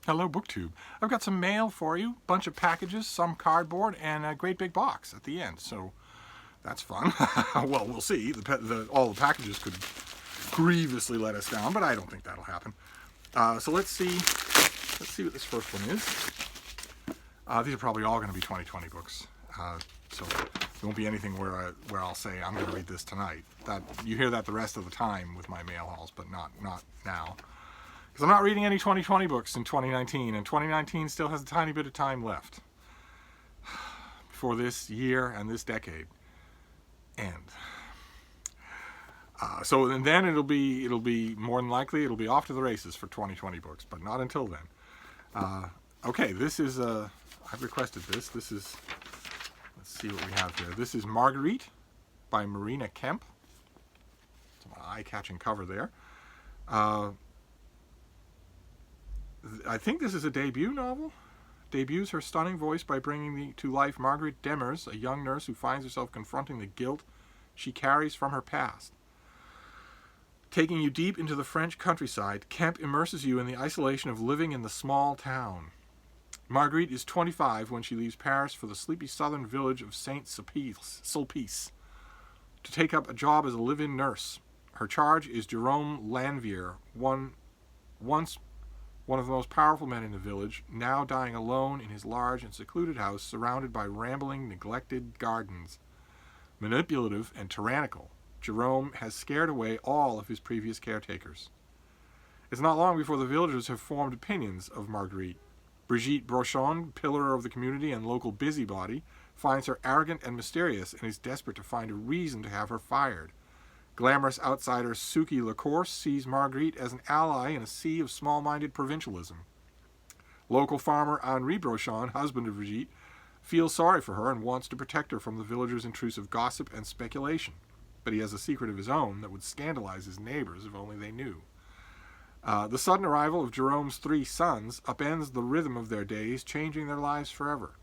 Hello, Booktube. I've got some mail for you, bunch of packages, some cardboard, and a great big box at the end. So that's fun. Well, we'll see. All the packages could grievously let us down, but I don't think that'll happen. So let's see. Let's see what this first one is. These are probably all going to be 2020 books. So there won't be anything where I'll say I'm going to read this tonight. That you hear that the rest of the time with my mail hauls, but not now. Because I'm not reading any 2020 books in 2019, and 2019 still has a tiny bit of time left before this year and this decade end. And then it'll be more than likely it'll be off to the races for 2020 books, but not until then. Okay, this is I've requested this. This is, let's see what we have here. This is Marguerite by Marina Kemp. It's an eye-catching cover there. I think this is a debut novel. Debuts her stunning voice by bringing to life Marguerite Demers, a young nurse who finds herself confronting the guilt she carries from her past. Taking you deep into the French countryside, Kemp immerses you in the isolation of living in the small town. Marguerite is 25 when she leaves Paris for the sleepy southern village of Saint-Sulpice to take up a job as a live-in nurse. Her charge is Jerome Lanvier, once one of the most powerful men in the village, now dying alone in his large and secluded house surrounded by rambling, neglected gardens. Manipulative and tyrannical, Jerome has scared away all of his previous caretakers. It's not long before the villagers have formed opinions of Marguerite. Brigitte Brochon, pillar of the community and local busybody, finds her arrogant and mysterious and is desperate to find a reason to have her fired. Glamorous outsider Suki Lacourse sees Marguerite as an ally in a sea of small-minded provincialism. Local farmer Henri Brochon, husband of Brigitte, feels sorry for her and wants to protect her from the villagers' intrusive gossip and speculation. But he has a secret of his own that would scandalize his neighbors if only they knew. The sudden arrival of Jerome's 3 sons upends the rhythm of their days, changing their lives forever.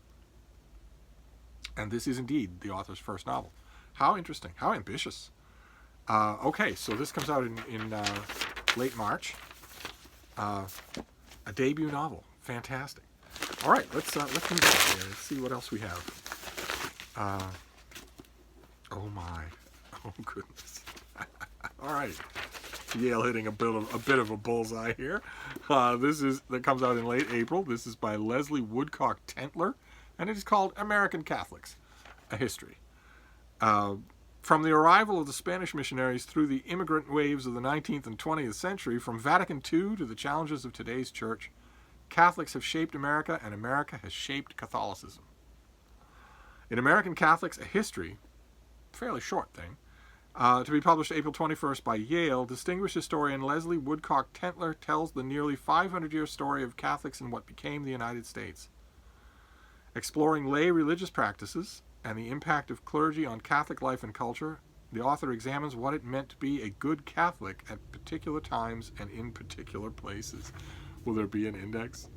And this is indeed the author's first novel. How interesting. How ambitious. Okay, so this comes out in late March. A debut novel. Fantastic. All right, let's move on here. Let's see what else we have. Oh my. Oh goodness. All right. Yale hitting a bit of a bullseye here. That comes out in late April. This is by Leslie Woodcock Tentler, and it is called American Catholics: A History. From the arrival of the Spanish missionaries through the immigrant waves of the 19th and 20th century, from Vatican II to the challenges of today's church, Catholics have shaped America, and America has shaped Catholicism. In American Catholics: A History, fairly short thing, to be published April 21st by Yale, distinguished historian Leslie Woodcock Tentler tells the nearly 500-year story of Catholics in what became the United States. Exploring lay religious practices and the impact of clergy on Catholic life and culture, the author examines what it meant to be a good Catholic at particular times and in particular places. Will there be an index?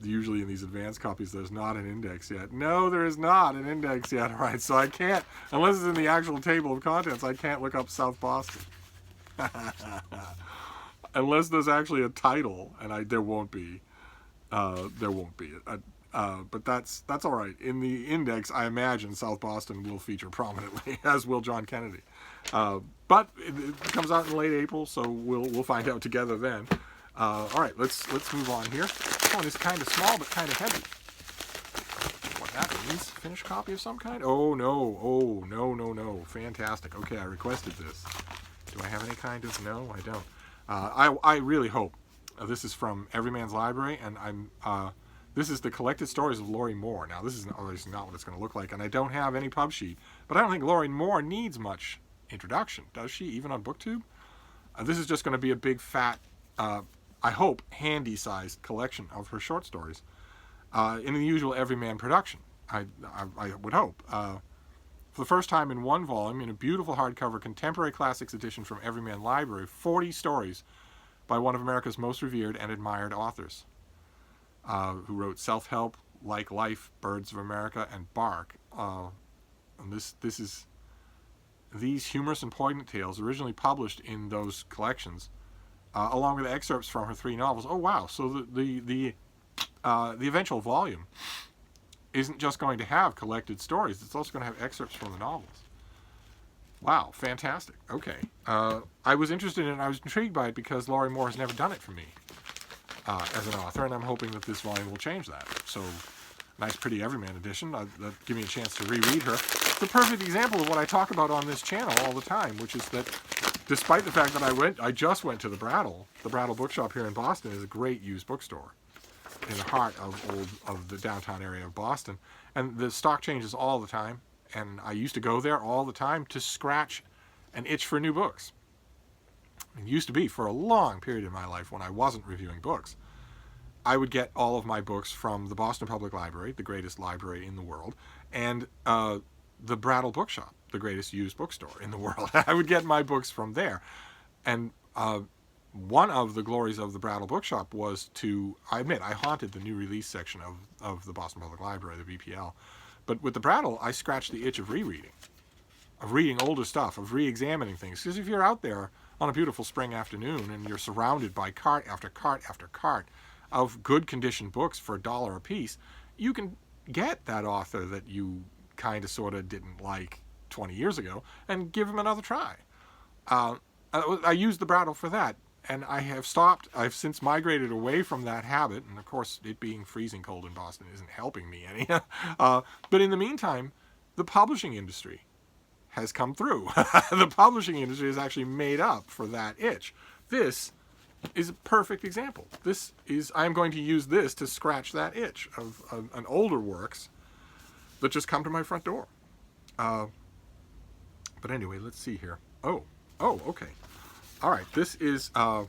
Usually in these advanced copies there's not an index yet. No, there is not an index yet. All right, so I can't, unless it's in the actual table of contents, I can't look up South Boston. Unless there's actually a title, and there won't be. But that's all right. In the index, I imagine South Boston will feature prominently, as will John Kennedy. But it comes out in late April, so we'll find out together then. All right, let's move on here. This one is kind of small but kind of heavy. What that means? Finished copy of some kind? Oh no! Fantastic. Okay, I requested this. Do I have any kind of? No, I don't. I really hope. This is from Everyman's Library, and this is the collected stories of Lorrie Moore. Now, this is not what it's going to look like, and I don't have any pub sheet, but I don't think Lorrie Moore needs much introduction, does she, even on BookTube? This is just going to be a big, fat, I hope, handy-sized collection of her short stories in the usual Everyman production, I would hope. For the first time in one volume, in a beautiful hardcover contemporary classics edition from Everyman Library, 40 stories by one of America's most revered and admired authors, who wrote Self-Help, Like Life, Birds of America, and Bark. And these humorous and poignant tales, originally published in those collections, along with excerpts from her 3 novels. Oh wow! So the eventual volume isn't just going to have collected stories; it's also going to have excerpts from the novels. Wow, fantastic. Okay, I was interested in it. I was intrigued by it because Lorrie Moore has never done it for me as an author, and I'm hoping that this volume will change that. So, nice, pretty Everyman edition. That'll give me a chance to reread her. It's a perfect example of what I talk about on this channel all the time, which is that despite the fact that I just went to the Brattle bookshop here in Boston is a great used bookstore in the heart of the downtown area of Boston, and the stock changes all the time. And I used to go there all the time to scratch an itch for new books. It used to be for a long period in my life when I wasn't reviewing books. I would get all of my books from the Boston Public Library, the greatest library in the world, and the Brattle Bookshop, the greatest used bookstore in the world. I would get my books from there. And one of the glories of the Brattle Bookshop was I admit, I haunted the new release section of the Boston Public Library, the BPL. But with the Brattle, I scratched the itch of rereading, of reading older stuff, of re-examining things. Because if you're out there on a beautiful spring afternoon and you're surrounded by cart after cart after cart of good conditioned books for $1 a piece, you can get that author that you kind of sort of didn't like 20 years ago and give him another try. I used the Brattle for that. And I have stopped. I've since migrated away from that habit. And of course, it being freezing cold in Boston isn't helping me any. But in the meantime, the publishing industry has come through. The publishing industry has actually made up for that itch. This is a perfect example. I'm going to use this to scratch that itch of an older works that just come to my front door. But anyway, let's see here. Oh, okay. All right, this is a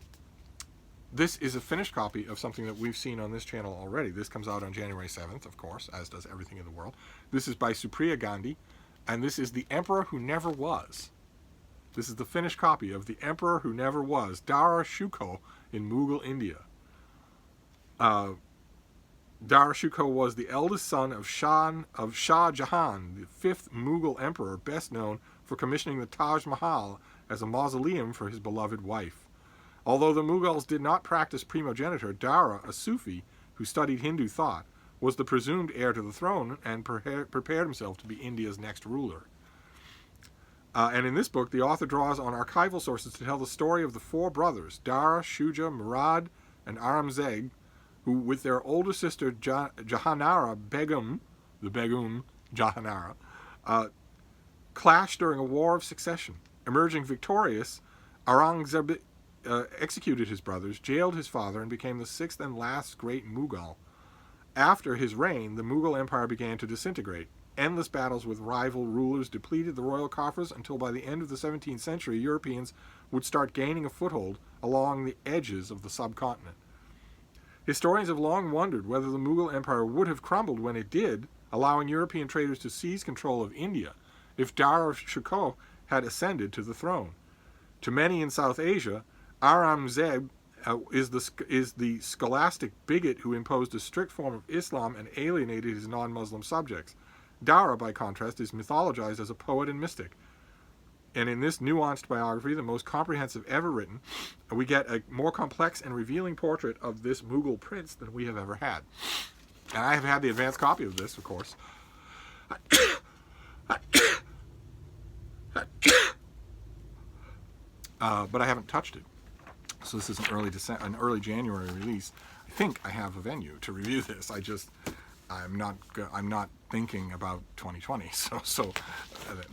finished copy of something that we've seen on this channel already. This comes out on January 7th, of course, as does Everything in the World. This is by Supriya Gandhi, and this is The Emperor Who Never Was. This is the finished copy of The Emperor Who Never Was, Dara Shikoh in Mughal India. Dara Shikoh was the eldest son of Shah Jahan, the 5th Mughal emperor, best known for commissioning the Taj Mahal as a mausoleum for his beloved wife. Although the Mughals did not practice primogeniture, Dara, a Sufi who studied Hindu thought, was the presumed heir to the throne and prepared himself to be India's next ruler. And in this book, the author draws on archival sources to tell the story of the 4 brothers, Dara, Shuja, Murad, and Aurangzeb, who, with their older sister Jahanara Begum, the Begum Jahanara, clashed during a war of succession. Emerging victorious, Aurangzeb executed his brothers, jailed his father, and became the 6th and last great Mughal. After his reign, the Mughal Empire began to disintegrate. Endless battles with rival rulers depleted the royal coffers until by the end of the 17th century, Europeans would start gaining a foothold along the edges of the subcontinent. Historians have long wondered whether the Mughal Empire would have crumbled when it did, allowing European traders to seize control of India, if Dara Shikoh had ascended to the throne. To many in South Asia, Aurangzeb is the scholastic bigot who imposed a strict form of Islam and alienated his non-Muslim subjects. Dara, by contrast, is mythologized as a poet and mystic. And in this nuanced biography, the most comprehensive ever written, we get a more complex and revealing portrait of this Mughal prince than we have ever had. And I have had the advanced copy of this, of course. But I haven't touched it. So this is an early January release. I think I have a venue to review this. I'm not thinking about 2020. So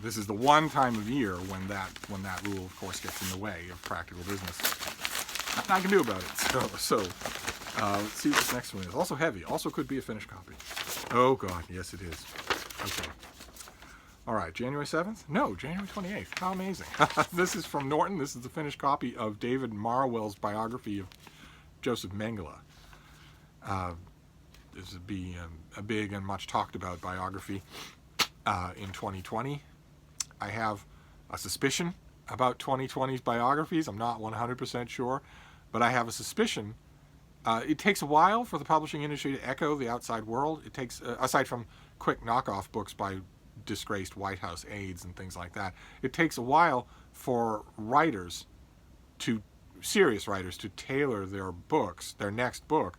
this is the one time of year when that rule, of course, gets in the way of practical business. Nothing I can do about it. So let's see what this next one is. Also heavy. Also could be a finished copy. Oh God, yes it is. Okay. All right, January 7th? No, January 28th. How amazing. This is from Norton. This is the finished copy of David Marwell's biography of Josef Mengele. This would be a big and much talked about biography in 2020. I have a suspicion about 2020's biographies. I'm not 100% sure, but I have a suspicion. It takes a while for the publishing industry to echo the outside world. It takes, aside from quick knockoff books by disgraced White House aides and things like that, it takes a while for writers to serious writers to tailor their books, their next book,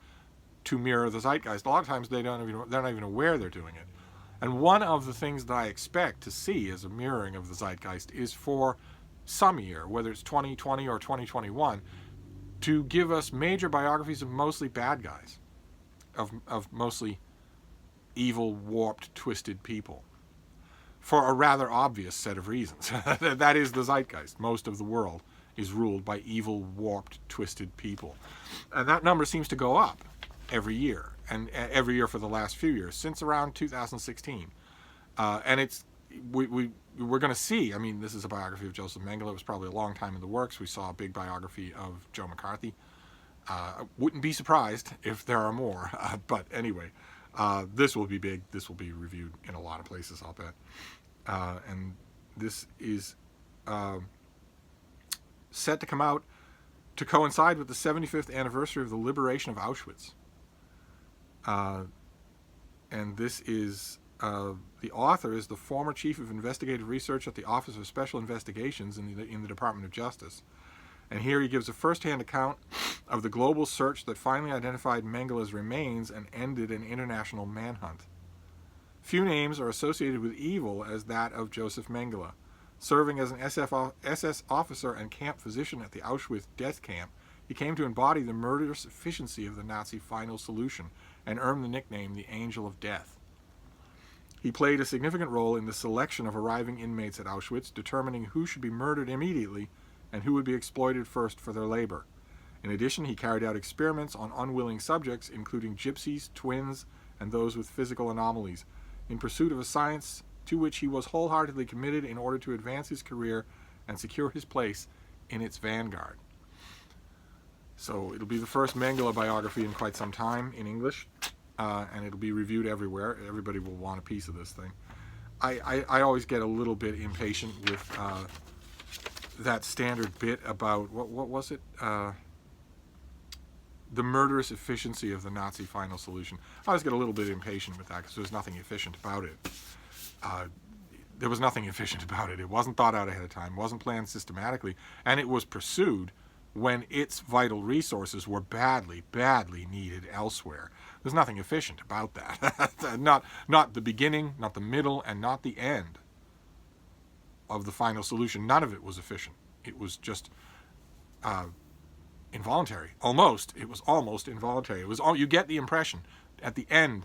to mirror the zeitgeist. A lot of times they're not even aware they're doing it. And one of the things that I expect to see as a mirroring of the zeitgeist is for some year, whether it's 2020 or 2021, to give us major biographies of mostly bad guys, of mostly evil, warped, twisted people, for a rather obvious set of reasons. That is the zeitgeist. Most of the world is ruled by evil, warped, twisted people. And that number seems to go up every year, and every year for the last few years, since around 2016. And we're going to see, I mean, this is a biography of Josef Mengele. It was probably a long time in the works. We saw a big biography of Joe McCarthy. Wouldn't be surprised if there are more. But anyway, this will be big. This will be reviewed in a lot of places, I'll bet. And this is set to come out to coincide with the 75th anniversary of the liberation of Auschwitz. And this is, the author is the former chief of investigative research at the Office of Special Investigations in the Department of Justice. And here he gives a first-hand account of the global search that finally identified Mengele's remains and ended an international manhunt. Few names are associated with evil as that of Josef Mengele. Serving as an SS officer and camp physician at the Auschwitz death camp, he came to embody the murderous efficiency of the Nazi final solution and earned the nickname the Angel of Death. He played a significant role in the selection of arriving inmates at Auschwitz, determining who should be murdered immediately and who would be exploited first for their labor. In addition, he carried out experiments on unwilling subjects, including gypsies, twins, and those with physical anomalies, in pursuit of a science to which he was wholeheartedly committed in order to advance his career and secure his place in its vanguard. So it'll be the first Mengele biography in quite some time in English, and it'll be reviewed everywhere. Everybody will want a piece of this thing. I always get a little bit impatient with that standard bit about, what was it? The murderous efficiency of the Nazi final solution. I always get a little bit impatient with that because there's nothing efficient about it. There was nothing efficient about it. It wasn't thought out ahead of time, wasn't planned systematically, and it was pursued when its vital resources were badly, badly needed elsewhere. There's nothing efficient about that. Not the beginning, not the middle, and not the end of the final solution. None of it was efficient. It was just involuntary. It was almost involuntary. You get the impression at the end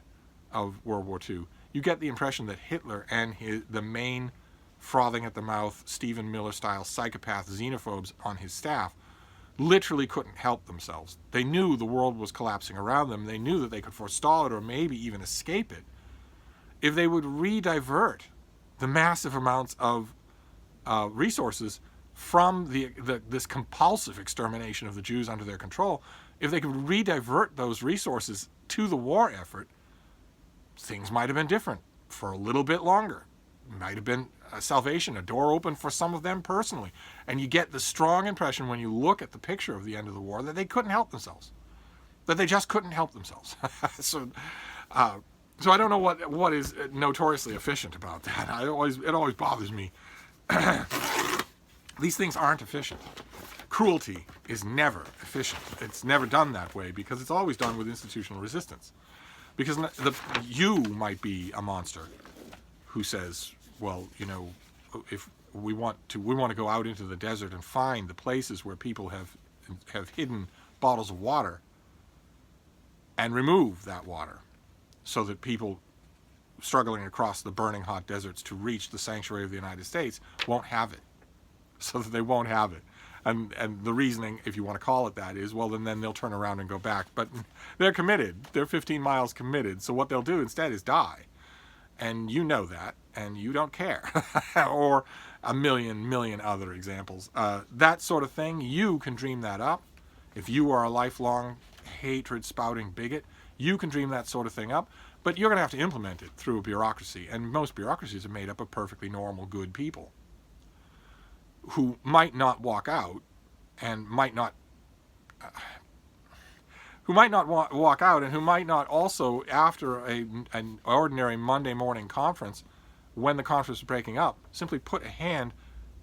of World War II, you get the impression that Hitler and the main frothing at the mouth, Stephen Miller-style psychopath xenophobes on his staff literally couldn't help themselves. They knew the world was collapsing around them. They knew that they could forestall it or maybe even escape it if they would redivert the massive amounts of resources from this compulsive extermination of the Jews under their control. If they could redivert those resources to the war effort, things might have been different for a little bit longer. Might have been a salvation, a door open for some of them personally. And you get the strong impression when you look at the picture of the end of the war that they couldn't help themselves. That they just couldn't help themselves. So I don't know what is notoriously efficient about that. It always bothers me. These things aren't efficient. Cruelty is never efficient. It's never done that way because it's always done with institutional resistance. Because you might be a monster who says, well, if we want to go out into the desert and find the places where people have hidden bottles of water and remove that water so that people struggling across the burning hot deserts to reach the sanctuary of the United States won't have it. So that they won't have it. And the reasoning, if you want to call it that, is, well, then they'll turn around and go back. But they're committed. They're 15 miles committed. So what they'll do instead is die. And you know that, and you don't care. Or a million other examples. That sort of thing, you can dream that up. If you are a lifelong hatred-spouting bigot, you can dream that sort of thing up. But you're going to have to implement it through a bureaucracy. And most bureaucracies are made up of perfectly normal, good people who might not walk out and might not walk out and who might not also, after an ordinary Monday morning conference, when the conference is breaking up, simply put a hand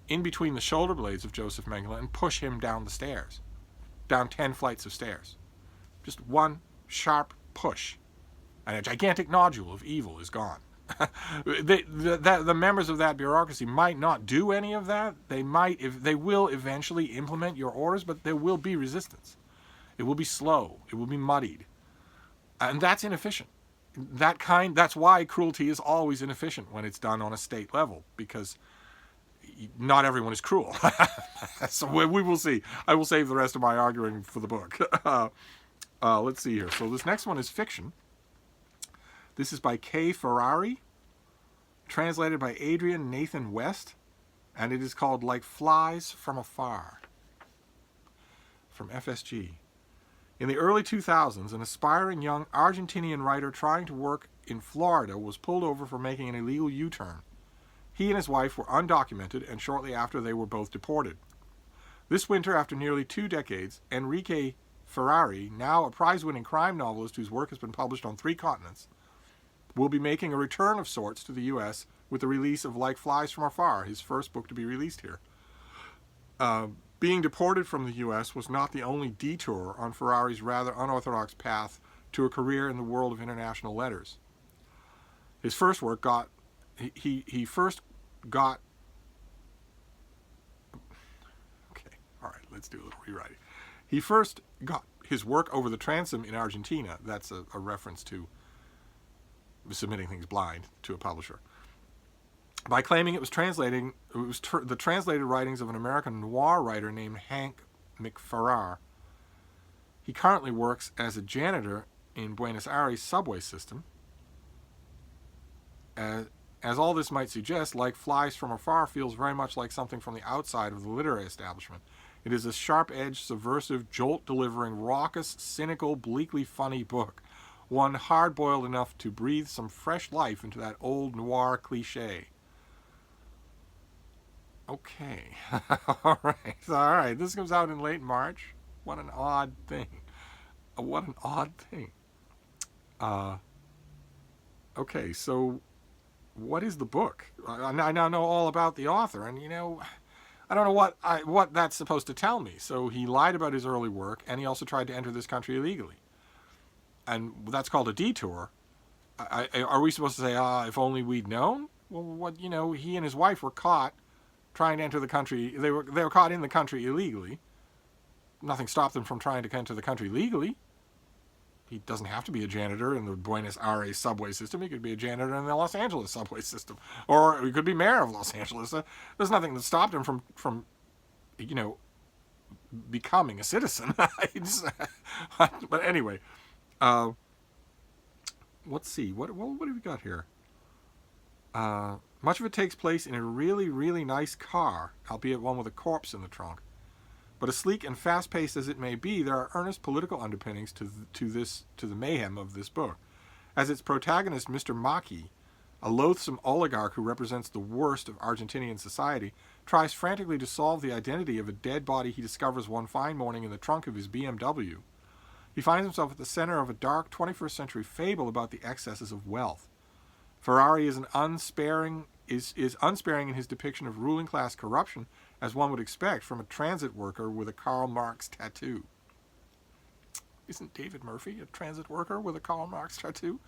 in between the shoulder blades of Josef Mengele and push him down the stairs. down 10 flights of stairs. Just one sharp push, and a gigantic nodule of evil is gone. The members of that bureaucracy might not do any of that. They will eventually implement your orders, but there will be resistance. It will be slow. It will be muddied. And that's inefficient. That's why cruelty is always inefficient when it's done on a state level, because not everyone is cruel. So we will see. I will save the rest of my arguing for the book. Let's see here. So this next one is fiction. This is by Kay Ferrari, translated by Adrian Nathan West, and it is called Like Flies from Afar, from FSG. In the early 2000s, an aspiring young Argentinian writer trying to work in Florida was pulled over for making an illegal U-turn. He and his wife were undocumented, and shortly after they were both deported. This winter, after nearly 2 decades, Enrique Ferrari, now a prize-winning crime novelist whose work has been published on 3 continents, will be making a return of sorts to the U.S. with the release of Like Flies from Afar, his first book to be released here. Being deported from the U.S. was not the only detour on Ferrari's rather unorthodox path to a career in the world of international letters. His first work got... He first got... Okay, all right, let's do a little rewriting. He first got his work over the transom in Argentina. That's a reference to submitting things blind to a publisher, by claiming it was the translated writings of an American noir writer named Hank McFarrar. He currently works as a janitor in Buenos Aires subway system. As all this might suggest, Like Flies from Afar feels very much like something from the outside of the literary establishment. It is a sharp-edged, subversive, jolt-delivering, raucous, cynical, bleakly funny book. One hard-boiled enough to breathe some fresh life into that old noir cliché. Okay. All right. This comes out in late March. What an odd thing. Okay, so what is the book? I now know all about the author, and I don't know what that's supposed to tell me. So he lied about his early work, and he also tried to enter this country illegally. And that's called a detour. Are we supposed to say, if only we'd known? Well, he and his wife were caught trying to enter the country. They were caught in the country illegally. Nothing stopped them from trying to enter the country legally. He doesn't have to be a janitor in the Buenos Aires subway system. He could be a janitor in the Los Angeles subway system. Or he could be mayor of Los Angeles. There's nothing that stopped him from becoming a citizen. But anyway... let's see. What have we got here? Much of it takes place in a really, really nice car, albeit one with a corpse in the trunk. But as sleek and fast-paced as it may be, there are earnest political underpinnings to the mayhem of this book. As its protagonist, Mr. Maki, a loathsome oligarch who represents the worst of Argentinian society, tries frantically to solve the identity of a dead body he discovers one fine morning in the trunk of his BMW. He finds himself at the center of a dark 21st century fable about the excesses of wealth. Ferrari is unsparing in his depiction of ruling class corruption, as one would expect from a transit worker with a Karl Marx tattoo. Isn't David Murphy a transit worker with a Karl Marx tattoo?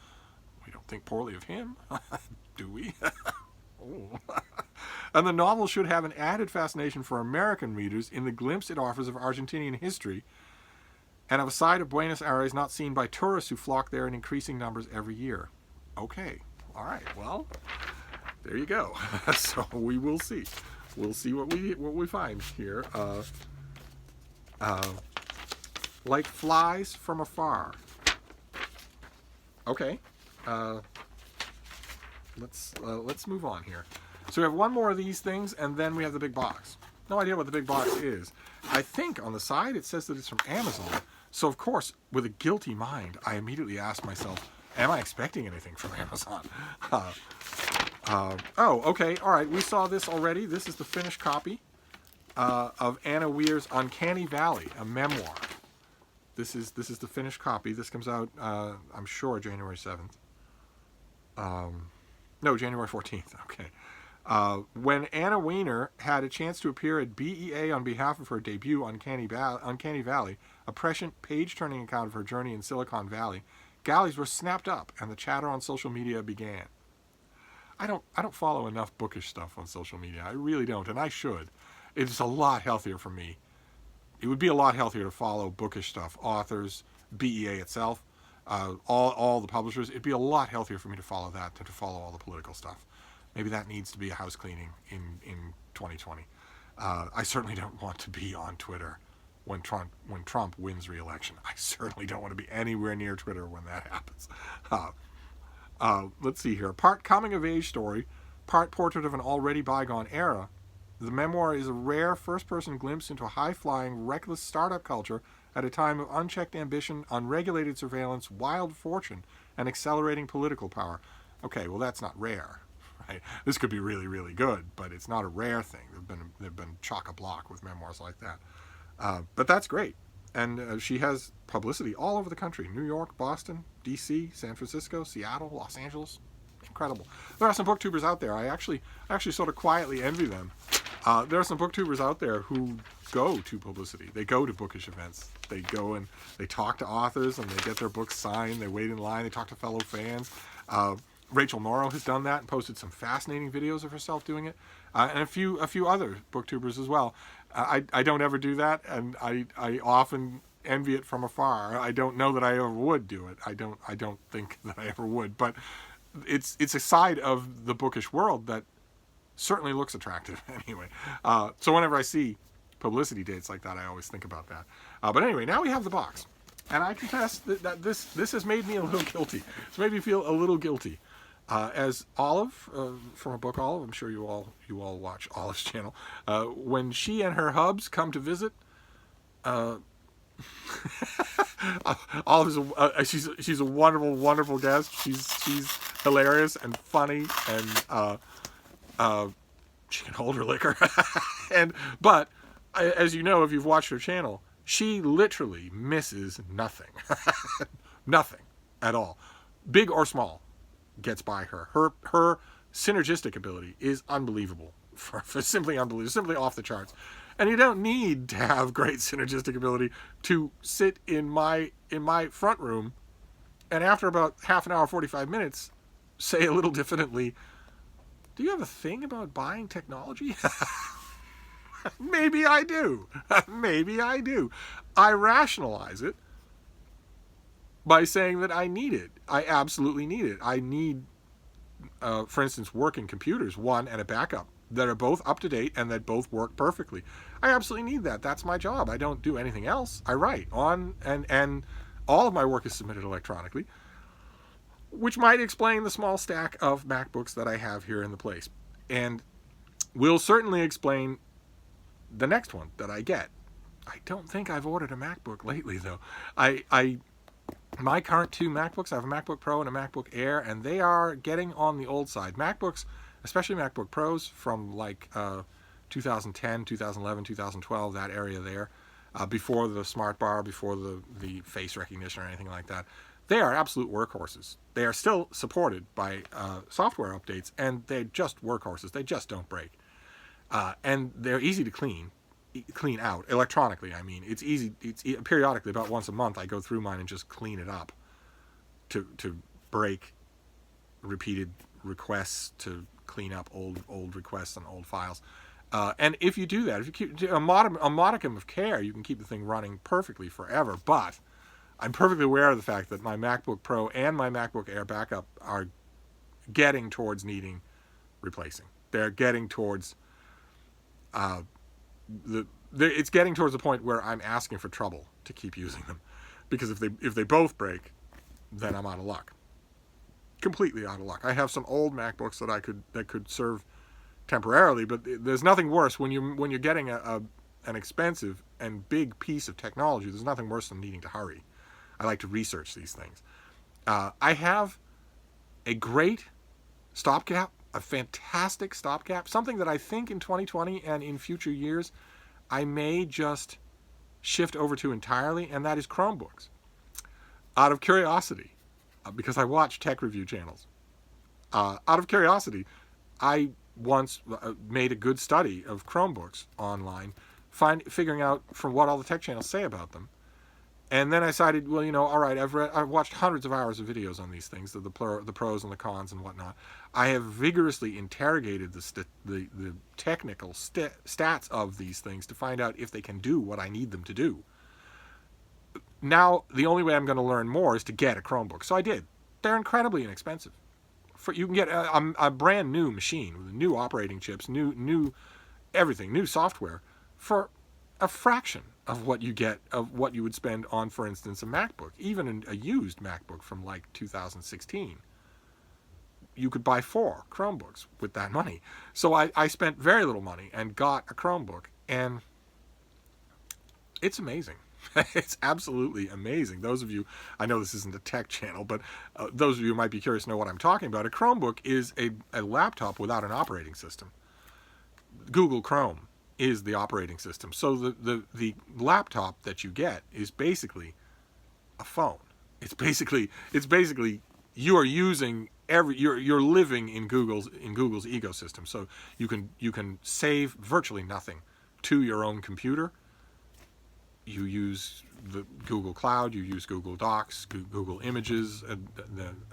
We don't think poorly of him, do we? Oh. And the novel should have an added fascination for American readers in the glimpse it offers of Argentinian history, and of a side of Buenos Aires not seen by tourists who flock there in increasing numbers every year. Okay, all right, well, there you go. So we will see. We'll see what we find here. Like Flies from Afar. Okay, let's move on here. So we have one more of these things, and then we have the big box. No idea what the big box is. I think on the side it says that it's from Amazon. So, of course, with a guilty mind, I immediately asked myself, am I expecting anything from Amazon? Okay, all right, we saw this already. This is the finished copy of Anna Weir's Uncanny Valley, a memoir. This is the finished copy. This comes out, I'm sure, January 7th. No, January 14th, okay. When Anna Weiner had a chance to appear at BEA on behalf of her debut, Uncanny Valley, a prescient page-turning account of her journey in Silicon Valley, galleys were snapped up and the chatter on social media began. I don't follow enough bookish stuff on social media. I really don't, and I should. It's a lot healthier for me. It would be a lot healthier to follow bookish stuff, authors, BEA itself, all the publishers. It'd be a lot healthier for me to follow that than to follow all the political stuff. Maybe that needs to be a house cleaning in 2020. I certainly don't want to be on Twitter when Trump wins re-election. I certainly don't want to be anywhere near Twitter when that happens. Let's see here. Part coming-of-age story, part portrait of an already bygone era, the memoir is a rare first-person glimpse into a high-flying, reckless startup culture at a time of unchecked ambition, unregulated surveillance, wild fortune, and accelerating political power. Okay, well, that's not rare. Right? This could be really, really good, but it's not a rare thing. There've been chock-a-block with memoirs like that. But that's great. And she has publicity all over the country. New York, Boston, D.C., San Francisco, Seattle, Los Angeles. Incredible. There are some booktubers out there. I actually sort of quietly envy them. There are some booktubers out there who go to publicity. They go to bookish events. They go and they talk to authors and they get their books signed. They wait in line. They talk to fellow fans. Rachel Norrow has done that and posted some fascinating videos of herself doing it, and a few other booktubers as well. I don't ever do that, and I often envy it from afar. I don't know that I ever would do it. I don't think that I ever would, but it's a side of the bookish world that certainly looks attractive anyway. So whenever I see publicity dates like that, I always think about that. But anyway, now we have the box, and I confess that this has made me a little guilty. It's made me feel a little guilty. As Olive from a book Olive, I'm sure you all watch Olive's channel. When she and her hubs come to visit, Olive is she's a wonderful guest. She's hilarious and funny, and she can hold her liquor. But as you know, if you've watched her channel, she literally misses nothing, nothing at all, big or small, gets by her. Her synergistic ability is unbelievable, for simply unbelievable, simply off the charts. And you don't need to have great synergistic ability to sit in my front room and after about half an hour, 45 minutes, say a little diffidently, "Do you have a thing about buying technology?" Maybe I do. Maybe I do. I rationalize it by saying that I need it. I absolutely need it. I need, for instance, working computers, one, and a backup that are both up to date and that both work perfectly. I absolutely need that. That's my job. I don't do anything else. I write on, and all of my work is submitted electronically, which might explain the small stack of MacBooks that I have here in the place. And will certainly explain the next one that I get. I don't think I've ordered a MacBook lately, though. My current two MacBooks, I have a MacBook Pro and a MacBook Air, and they are getting on the old side. MacBooks, especially MacBook Pros from like 2010, 2011, 2012, that area there, before the Smart Bar, before the face recognition or anything like that, they are absolute workhorses. They are still supported by software updates, and they're just workhorses. They just don't break. And they're easy to clean out electronically. I mean, it's easy. It's periodically, about once a month, I go through mine and just clean it up to break repeated requests, to clean up old requests and old files. And if you do that, if you keep a modicum of care, you can keep the thing running perfectly forever. But I'm perfectly aware of the fact that my MacBook Pro and my MacBook Air backup are getting towards needing replacing. They're getting towards it's getting towards the point where I'm asking for trouble to keep using them, because if they both break, then I'm out of luck. Completely out of luck. I have some old MacBooks that could serve temporarily, but there's nothing worse when you're getting an expensive and big piece of technology. There's nothing worse than needing to hurry. I like to research these things. I have a great stopgap, a fantastic stopgap, something that I think in 2020 and in future years I may just shift over to entirely, and that is Chromebooks. Out of curiosity, because I watch tech review channels, out of curiosity, I once made a good study of Chromebooks online, figuring out from what all the tech channels say about them. And then I decided, well, all right, I've watched hundreds of hours of videos on these things, the pros and the cons and whatnot. I have vigorously interrogated the technical stats of these things to find out if they can do what I need them to do. Now, the only way I'm going to learn more is to get a Chromebook. So I did. They're incredibly inexpensive. You can get a brand new machine with new operating chips, new everything, new software for a fraction of what you would spend on, for instance, a MacBook. Even a used MacBook from like 2016. You could buy 4 Chromebooks with that money. So I spent very little money and got a Chromebook, and it's amazing. It's absolutely amazing. Those of you, I know this isn't a tech channel, but those of you who might be curious to know what I'm talking about. A Chromebook is a laptop without an operating system. Google Chrome is the operating system. So the laptop that you get is basically a phone. It's basically you are using you're living in Google's ecosystem. So you can save virtually nothing to your own computer. You use the Google Cloud, you use Google Docs, Google Images,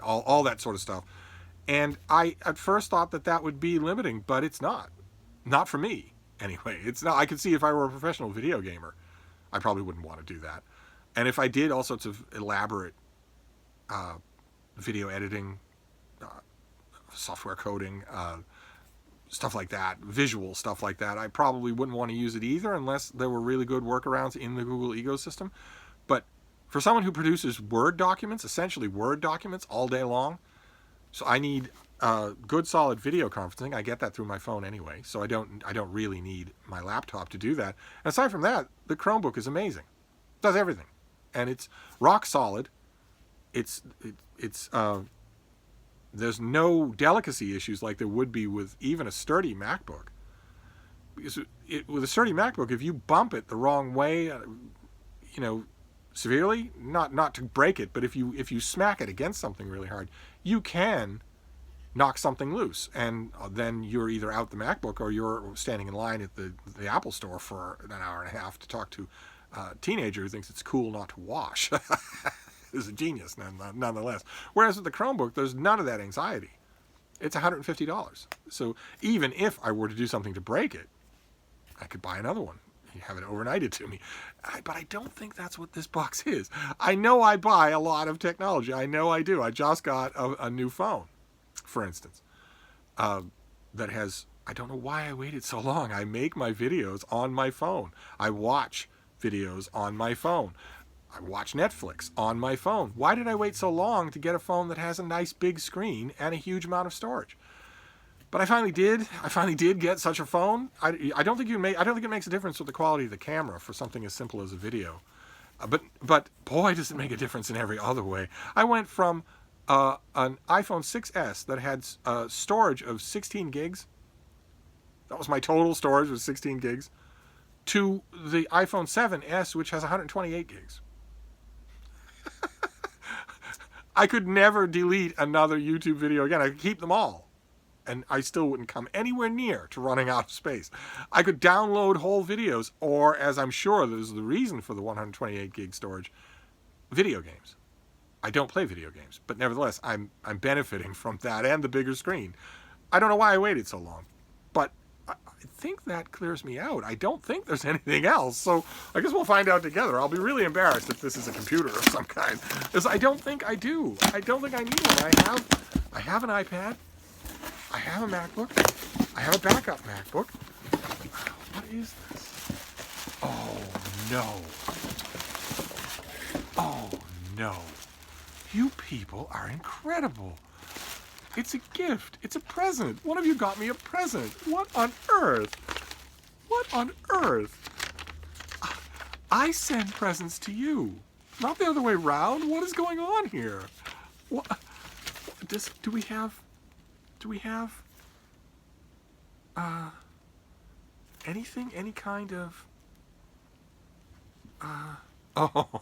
all that sort of stuff. And I at first thought that would be limiting, but it's not. Not for me, anyway. It's not. I could see if I were a professional video gamer, I probably wouldn't want to do that. And if I did all sorts of elaborate video editing, software coding, stuff like that, visual stuff like that, I probably wouldn't want to use it either unless there were really good workarounds in the Google ecosystem. But for someone who produces Word documents, essentially Word documents all day long, so I need good solid video conferencing. I get that through my phone anyway, so I don't really need my laptop to do that. And aside from that, the Chromebook is amazing. It does everything. And it's rock solid. It's there's no delicacy issues like there would be with even a sturdy MacBook. Because with a sturdy MacBook, if you bump it the wrong way, severely, not to break it, but if you smack it against something really hard, you can knock something loose, and then you're either out the MacBook or you're standing in line at the Apple store for an hour and a half to talk to a teenager who thinks it's cool not to wash. Is a genius nonetheless. Whereas with the Chromebook, there's none of that anxiety. It's $150. So even if I were to do something to break it, I could buy another one. You have it overnighted to me. But I don't think that's what this box is. I know I buy a lot of technology. I know I do. I just got a new phone, for instance, that has, I don't know why I waited so long. I make my videos on my phone. I watch videos on my phone. I watch Netflix on my phone. Why did I wait so long to get a phone that has a nice big screen and a huge amount of storage? But I finally did. I finally did get such a phone. I don't think I don't think it makes a difference with the quality of the camera for something as simple as a video. But boy, does it make a difference in every other way. I went from an iPhone 6S that had storage of 16 gigs. That was my total storage, was 16 gigs. To the iPhone 7S, which has 128 gigs. I could never delete another YouTube video again. I could keep them all, and I still wouldn't come anywhere near to running out of space. I could download whole videos, or, as I'm sure there's the reason for the 128 gig storage, video games. I don't play video games, but nevertheless, I'm benefiting from that and the bigger screen. I don't know why I waited so long, but I think that clears me out. I don't think there's anything else, so I guess we'll find out together. I'll be really embarrassed if this is a computer of some kind, because I don't think I do. I don't think I need one. I have an iPad. I have a MacBook. I have a backup MacBook. What is this? Oh, no. Oh, no. You people are incredible. It's a gift. It's a present. One of you got me a present. What on earth? What on earth? I send presents to you, not the other way around. What is going on here? What? Do we have anything? Any kind of? Oh.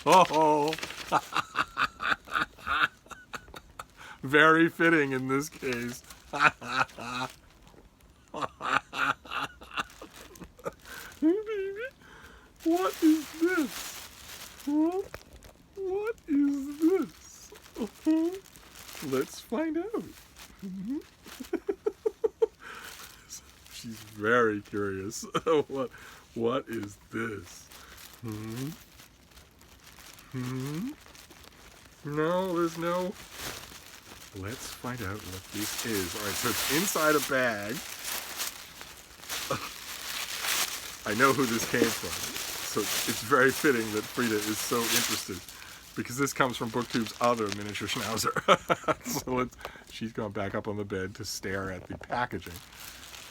Oh. very fitting in this case. Baby, what is this? Huh? What is this? Let's find out. She's very curious. What is this? No, there's no. Let's find out what this is. All right, so it's inside a bag. I know who this came from, so it's very fitting that Freda is so interested, because this comes from Booktubes' other miniature schnauzer. So she's gone back up on the bed to stare at the packaging.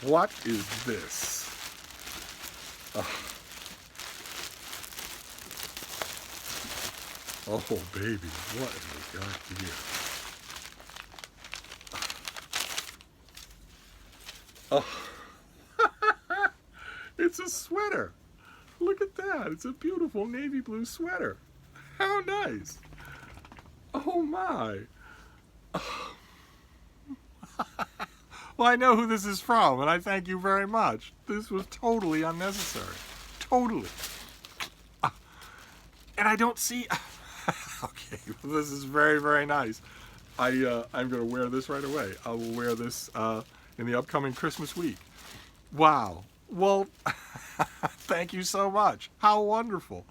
What is this? Oh, baby, what have we got here? Oh, it's a sweater. Look at that. It's a beautiful navy blue sweater. How nice. Oh, my. Oh. Well, I know who this is from, and I thank you very much. This was totally unnecessary. Totally. And I don't see... Okay, well, this is very, very nice. I'm going to wear this right away. I will wear this in the upcoming Christmas week. Wow. Well, thank you so much. How wonderful.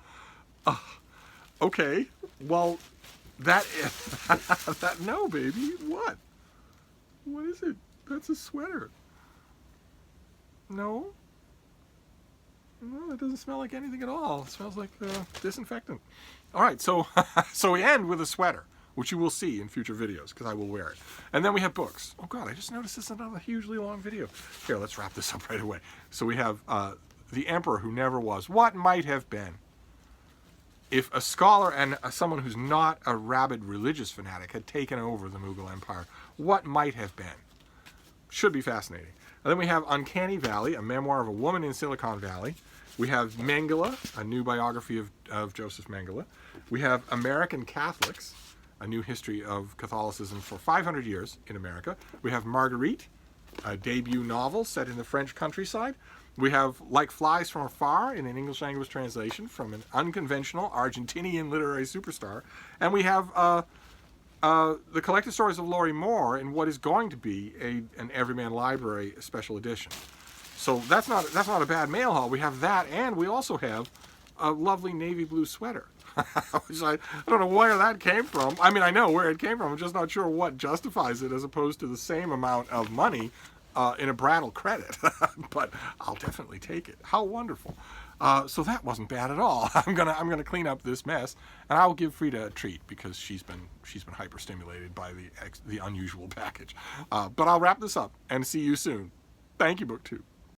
Okay. Well, that no, baby. What? What is it? That's a sweater. No? No, it doesn't smell like anything at all. It smells like disinfectant. All right, so so we end with a sweater, which you will see in future videos, because I will wear it. And then we have books. Oh, God, I just noticed this is another hugely long video. Here, let's wrap this up right away. So we have The Emperor Who Never Was. What might have been? If a scholar and someone who's not a rabid religious fanatic had taken over the Mughal Empire, what might have been? Should be fascinating. And then we have Uncanny Valley, a memoir of a woman in Silicon Valley. We have Mengele, a new biography of Josef Mengele. We have American Catholics, a new history of Catholicism for 500 years in America. We have Marguerite, a debut novel set in the French countryside. We have Like Flies from Afar in an English language translation from an unconventional Argentinian literary superstar. And we have the collected stories of Lorrie Moore in what is going to be an Everyman Library special edition. So that's not a bad mail haul. We have that, and we also have a lovely navy blue sweater. Which I don't know where that came from. I mean, I know where it came from. I'm just not sure what justifies it as opposed to the same amount of money in a Brattle credit. But I'll definitely take it. How wonderful. So that wasn't bad at all. I'm gonna clean up this mess, and I'll give Freda a treat because she's been hyperstimulated by the unusual package. But I'll wrap this up and see you soon. Thank you, BookTube.